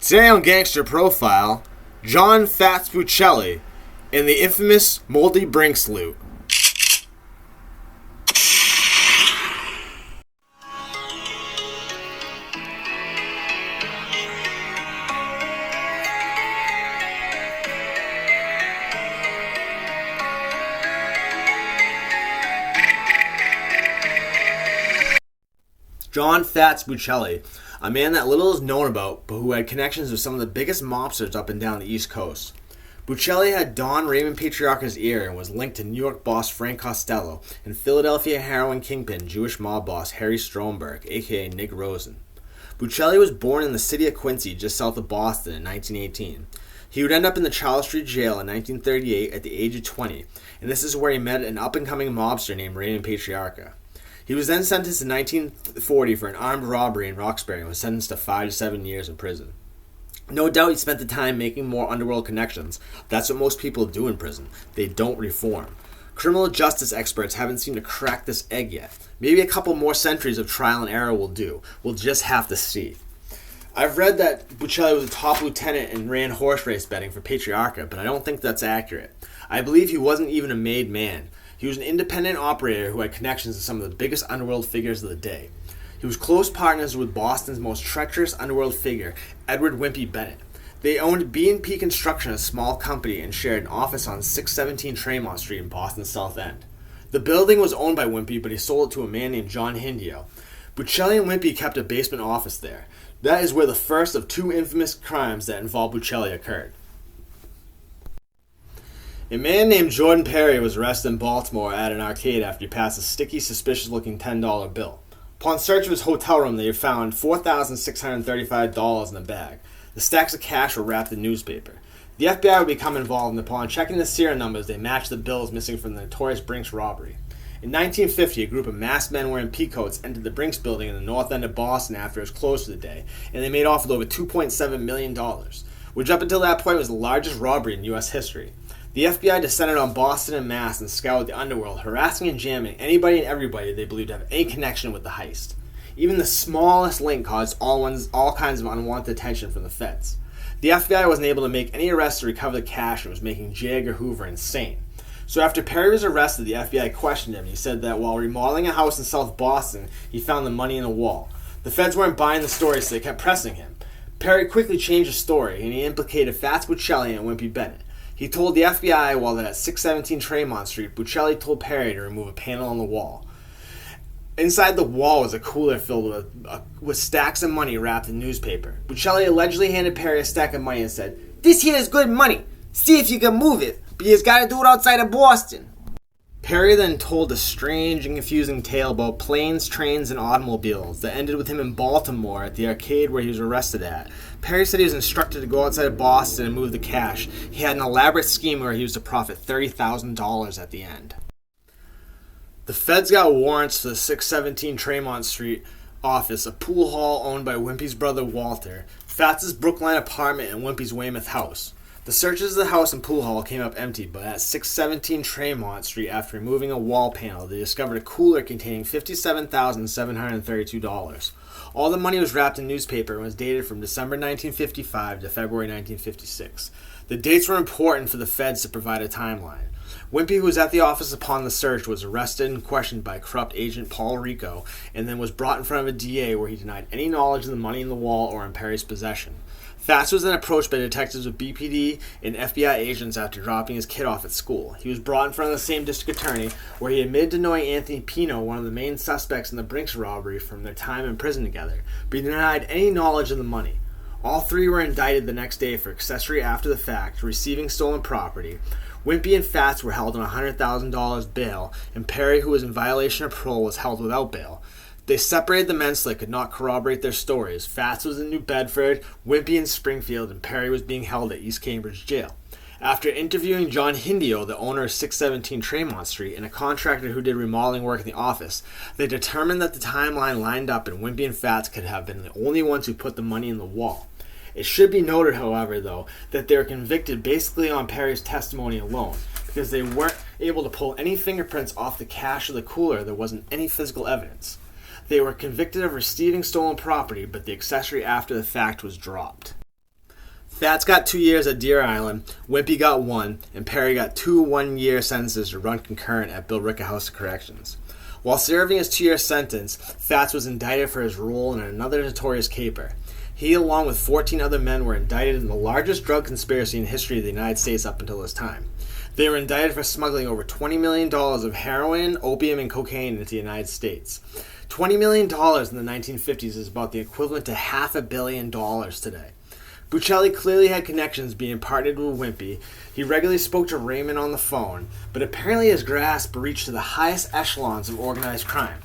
Today on Gangster Profile, John Fats Buccelli in the infamous Moldy Brinks loot. John Fats Buccelli, a man that little is known about, but who had connections with some of the biggest mobsters up and down the East Coast. Buccelli had Don Raymond Patriarca's ear and was linked to New York boss Frank Costello and Philadelphia heroin kingpin Jewish mob boss Harry Stromberg, aka Nick Rosen. Buccelli was born in the city of Quincy, just south of Boston, in 1918. He would end up in the Charles Street Jail in 1938 at the age of 20, and this is where he met an up-and-coming mobster named Raymond Patriarca. He was then sentenced in 1940 for an armed robbery in Roxbury and was sentenced to 5 to 7 years in prison. No doubt he spent the time making more underworld connections. That's what most people do in prison. They don't reform. Criminal justice experts haven't seemed to crack this egg yet. Maybe a couple more centuries of trial and error will do. We'll just have to see. I've read that Buccelli was a top lieutenant and ran horse race betting for Patriarca, but I don't think that's accurate. I believe he wasn't even a made man. He was an independent operator who had connections to some of the biggest underworld figures of the day. He was close partners with Boston's most treacherous underworld figure, Edward Wimpy Bennett. They owned B&P Construction, a small company, and shared an office on 617 Tremont Street in Boston's South End. The building was owned by Wimpy, but he sold it to a man named John Hindio. Buccelli and Wimpy kept a basement office there. That is where the first of two infamous crimes that involved Buccelli occurred. A man named Jordan Perry was arrested in Baltimore at an arcade after he passed a sticky, suspicious-looking $10 bill. Upon search of his hotel room, they found $4,635 in the bag. The stacks of cash were wrapped in newspaper. The FBI would become involved, and upon checking the serial numbers, they matched the bills missing from the notorious Brinks robbery. In 1950, a group of masked men wearing peacoats entered the Brinks building in the north end of Boston after it was closed for the day, and they made off with over $2.7 million, which up until that point was the largest robbery in U.S. history. The FBI descended on Boston and Mass and scoured the underworld, harassing and jamming anybody and everybody they believed to have any connection with the heist. Even the smallest link caused all kinds of unwanted attention from the feds. The FBI wasn't able to make any arrests to recover the cash and was making J. Edgar Hoover insane. So after Perry was arrested, the FBI questioned him, and he said that while remodeling a house in South Boston, he found the money in a wall. The feds weren't buying the story, so they kept pressing him. Perry quickly changed the story, and he implicated Fats Buccelli and Wimpy Bennett. He told the FBI while at 617 Tremont Street, Buccelli told Perry to remove a panel on the wall. Inside the wall was a cooler filled with stacks of money wrapped in newspaper. Buccelli allegedly handed Perry a stack of money and said, "This here is good money. See if you can move it, but you just gotta do it outside of Boston." Perry then told a strange and confusing tale about planes, trains, and automobiles that ended with him in Baltimore at the arcade where he was arrested at. Perry said he was instructed to go outside of Boston and move the cash. He had an elaborate scheme where he was to profit $30,000 at the end. The feds got warrants for the 617 Tremont Street office, a pool hall owned by Wimpy's brother Walter, Fats's Brookline apartment, and Wimpy's Weymouth house. The searches of the house and pool hall came up empty, but at 617 Tremont Street, after removing a wall panel, they discovered a cooler containing $57,732. All the money was wrapped in newspaper and was dated from December 1955 to February 1956. The dates were important for the feds to provide a timeline. Wimpy, who was at the office upon the search, was arrested and questioned by corrupt agent Paul Rico, and then was brought in front of a DA where he denied any knowledge of the money in the wall or in Perry's possession. Fats was then approached by detectives with BPD and FBI agents after dropping his kid off at school. He was brought in front of the same district attorney, where he admitted to knowing Anthony Pino, one of the main suspects in the Brinks robbery, from their time in prison together, but he denied any knowledge of the money. All three were indicted the next day for accessory after the fact, receiving stolen property. Wimpy and Fats were held on $100,000 bail, and Perry, who was in violation of parole, was held without bail. They separated the men so they could not corroborate their stories. Fats was in New Bedford, Wimpy in Springfield, and Perry was being held at East Cambridge Jail. After interviewing John Hindio, the owner of 617 Tremont Street, and a contractor who did remodeling work in the office, they determined that the timeline lined up and Wimpy and Fats could have been the only ones who put the money in the wall. It should be noted, however, though, that they were convicted basically on Perry's testimony alone, because they weren't able to pull any fingerprints off the cash of the cooler. There wasn't any physical evidence. They were convicted of receiving stolen property, but the accessory after the fact was dropped. Fats got 2 years at Deer Island, Wimpy got 1, and Perry got 2 one-year sentences to run concurrent at Bill Ricker House of Corrections. While serving his 2-year sentence, Fats was indicted for his role in another notorious caper. He, along with 14 other men, were indicted in the largest drug conspiracy in history of the United States up until this time. They were indicted for smuggling over $20 million of heroin, opium, and cocaine into the United States. $20 million in the 1950s is about the equivalent to $500 million today. Buccelli clearly had connections being partnered with Wimpy. He regularly spoke to Raymond on the phone, but apparently his grasp reached to the highest echelons of organized crime.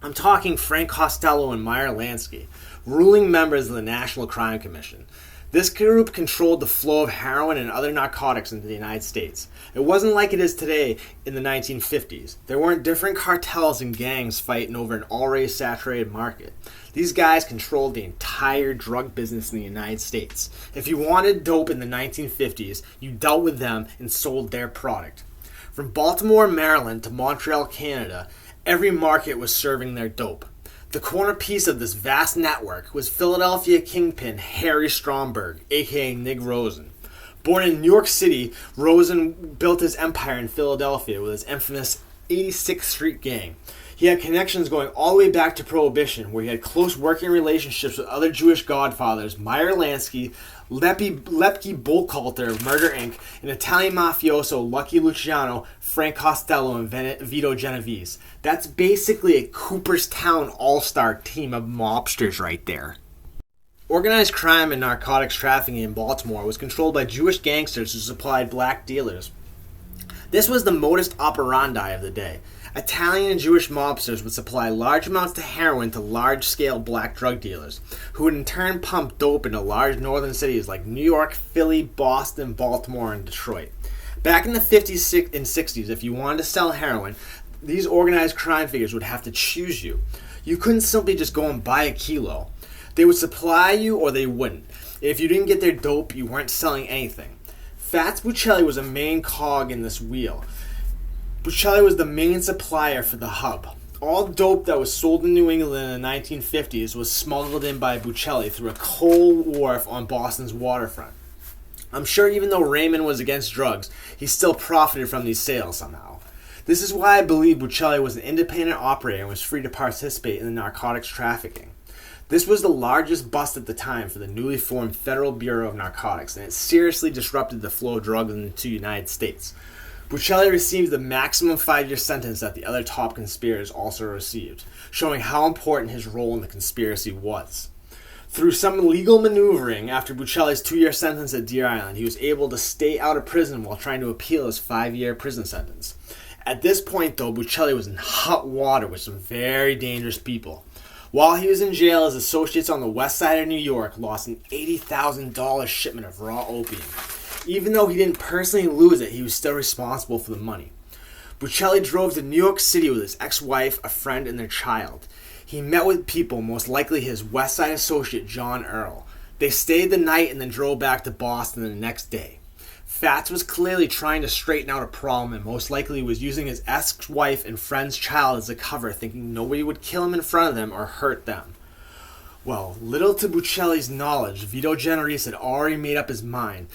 I'm talking Frank Costello and Meyer Lansky, ruling members of the National Crime Commission. This group controlled the flow of heroin and other narcotics into the United States. It wasn't like it is today in the 1950s. There weren't different cartels and gangs fighting over an already saturated market. These guys controlled the entire drug business in the United States. If you wanted dope in the 1950s, you dealt with them and sold their product. From Baltimore, Maryland to Montreal, Canada, every market was serving their dope. The corner piece of this vast network was Philadelphia kingpin Harry Stromberg, aka Nig Rosen. Born in New York City, Rosen built his empire in Philadelphia with his infamous 86th Street Gang. He had connections going all the way back to Prohibition, where he had close working relationships with other Jewish godfathers, Meyer Lansky, Lepke Buchalter of Murder Inc., and Italian mafioso Lucky Luciano, Frank Costello, and Vito Genovese. That's basically a Cooperstown all-star team of mobsters right there. Organized crime and narcotics trafficking in Baltimore was controlled by Jewish gangsters who supplied black dealers. This was the modus operandi of the day. Italian and Jewish mobsters would supply large amounts of heroin to large-scale black drug dealers, who would in turn pump dope into large northern cities like New York, Philly, Boston, Baltimore, and Detroit. Back in the 50s and 60s, if you wanted to sell heroin, these organized crime figures would have to choose you. You couldn't simply just go and buy a kilo. They would supply you or they wouldn't. If you didn't get their dope, you weren't selling anything. Fats Buccelli was a main cog in this wheel. Buccelli was the main supplier for the hub. All dope that was sold in New England in the 1950s was smuggled in by Buccelli through a coal wharf on Boston's waterfront. I'm sure even though Raymond was against drugs, he still profited from these sales somehow. This is why I believe Buccelli was an independent operator and was free to participate in the narcotics trafficking. This was the largest bust at the time for the newly formed Federal Bureau of Narcotics, and it seriously disrupted the flow of drugs into the United States. Buccelli received the maximum 5-year sentence that the other top conspirators also received, showing how important his role in the conspiracy was. Through some legal maneuvering, after Buccelli's 2-year sentence at Deer Island, he was able to stay out of prison while trying to appeal his 5-year prison sentence. At this point, though, Buccelli was in hot water with some very dangerous people. While he was in jail, his associates on the west side of New York lost an $80,000 shipment of raw opium. Even though he didn't personally lose it, he was still responsible for the money. Buccelli drove to New York City with his ex-wife, a friend, and their child. He met with people, most likely his West Side associate, John Earl. They stayed the night and then drove back to Boston the next day. Fats was clearly trying to straighten out a problem and most likely was using his ex-wife and friend's child as a cover, thinking nobody would kill him in front of them or hurt them. Well, little to Buccelli's knowledge, Vito Genovese had already made up his mind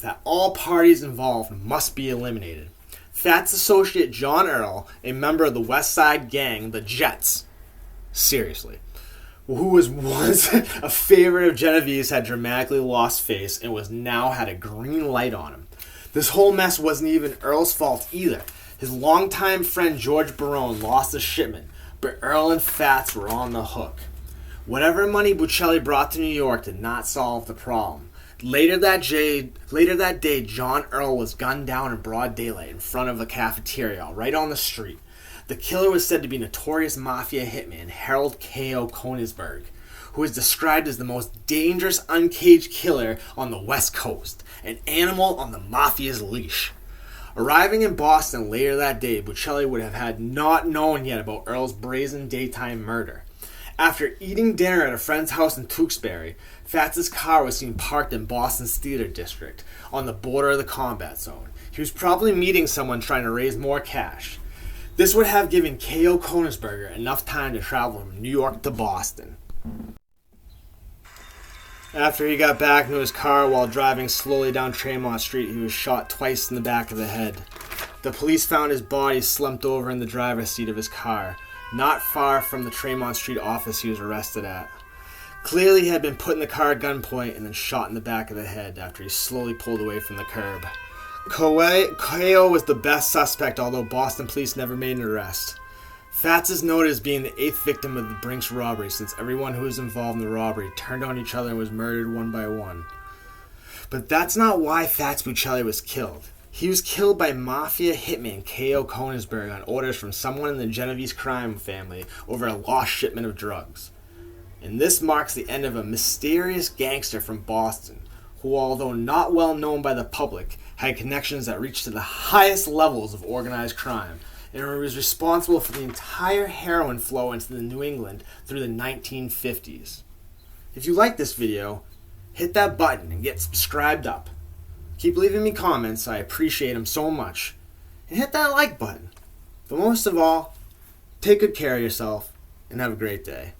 that all parties involved must be eliminated. Fats' associate John Earl, a member of the West Side gang, the Jets, seriously, who was once a favorite of Genovese, had dramatically lost face and was now had a green light on him. This whole mess wasn't even Earl's fault either. His longtime friend George Barone lost a shipment, but Earl and Fats were on the hook. Whatever money Buccelli brought to New York did not solve the problem. Later that day, John Earl was gunned down in broad daylight in front of a cafeteria right on the street. The killer was said to be notorious mafia hitman Harold K.O. Konigsberg, who is described as the most dangerous uncaged killer on the West Coast, an animal on the mafia's leash. Arriving in Boston later that day, Buccelli would have had not known yet about Earl's brazen daytime murder. After eating dinner at a friend's house in Tewksbury, Fats' car was seen parked in Boston's theater district, on the border of the combat zone. He was probably meeting someone trying to raise more cash. This would have given K.O. Konigsberger enough time to travel from New York to Boston. After he got back into his car while driving slowly down Tremont Street, he was shot twice in the back of the head. The police found his body slumped over in the driver's seat of his car, not far from the Tremont Street office he was arrested at. Clearly, he had been put in the car at gunpoint and then shot in the back of the head after he slowly pulled away from the curb. Coelho was the best suspect, although Boston police never made an arrest. Fats is noted as being the 8th victim of the Brinks robbery, since everyone who was involved in the robbery turned on each other and was murdered one by one. But that's not why Fats Buccelli was killed. He was killed by mafia hitman K.O. Konigsberg on orders from someone in the Genovese crime family over a lost shipment of drugs. And this marks the end of a mysterious gangster from Boston, who, although not well known by the public, had connections that reached to the highest levels of organized crime, and was responsible for the entire heroin flow into the New England through the 1950s. If you like this video, hit that button and get subscribed up. Keep leaving me comments, I appreciate them so much. And hit that like button. But most of all, take good care of yourself and have a great day.